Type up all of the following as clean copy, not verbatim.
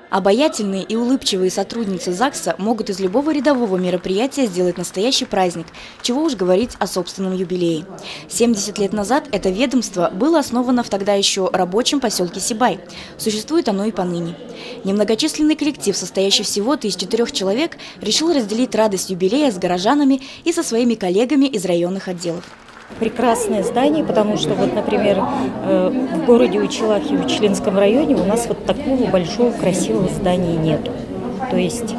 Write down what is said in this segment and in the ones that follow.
Обаятельные и улыбчивые сотрудницы ЗАГСа могут из любого рядового мероприятия сделать настоящий праздник, чего уж говорить о собственном юбилее. 70 лет назад это ведомство было основано в тогда еще рабочем поселке Сибай. Существует оно и поныне. Немногочисленный коллектив, состоящий всего-то из 4 человек, решил разделить радость юбилея с горожанами и со своими коллегами из районных отделов. Прекрасное здание, потому что, вот, например, в городе Учелахе, в Чилинском районе у нас вот такого большого красивого здания нету. То есть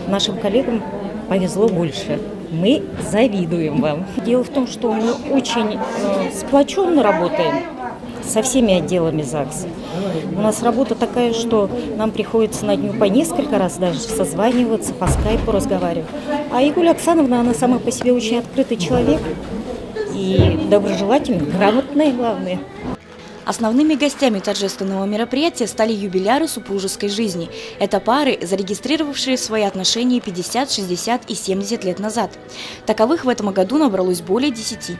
нашим коллегам повезло больше. Мы завидуем вам. Дело в том, что мы очень сплоченно работаем со всеми отделами ЗАГСа. У нас работа такая, что нам приходится на дню по несколько раз даже созваниваться, по скайпу разговаривать. А Игуля Оксановна, она сама по себе очень открытый человек. И доброжелательный, грамотный, главное. Основными гостями торжественного мероприятия стали юбиляры супружеской жизни. Это пары, зарегистрировавшие свои отношения 50, 60 и 70 лет назад. Таковых в этом году набралось более 10.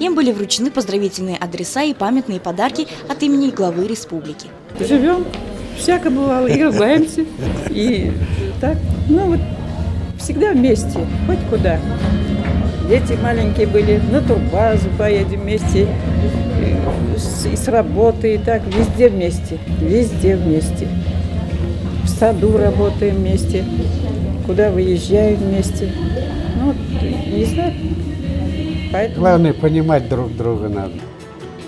Им были вручены поздравительные адреса и памятные подарки от имени главы республики. Живем, всяко бывало, и ругаемся, и так, вот всегда вместе, хоть куда. Дети маленькие были, на турбазу поедем вместе, и с работы, и так, везде вместе, везде вместе. В саду работаем вместе, куда выезжаем вместе. Не знаю, поэтому... Главное, понимать друг друга надо.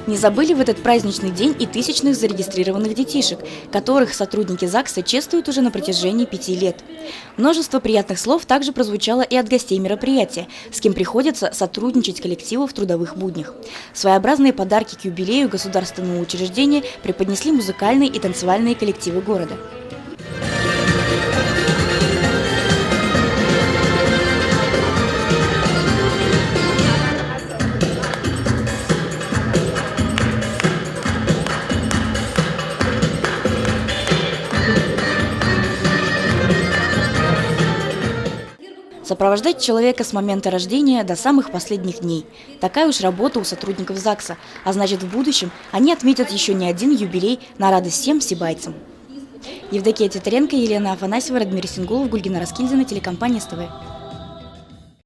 Не забыли в этот праздничный день и тысячных зарегистрированных детишек, которых сотрудники ЗАГСа чествуют уже на протяжении 5 лет. Множество приятных слов также прозвучало и от гостей мероприятия, с кем приходится сотрудничать коллективу в трудовых буднях. Своеобразные подарки к юбилею государственного учреждения преподнесли музыкальные и танцевальные коллективы города. Сопровождать человека с момента рождения до самых последних дней. Такая уж работа у сотрудников ЗАГСа, а значит, в будущем они отметят еще не один юбилей на радость всем сибайцам. Евдокия Титаренко, Елена Афанасьева, Радмир Сингулов, Гульгина Раскильдина, телекомпания СТВ.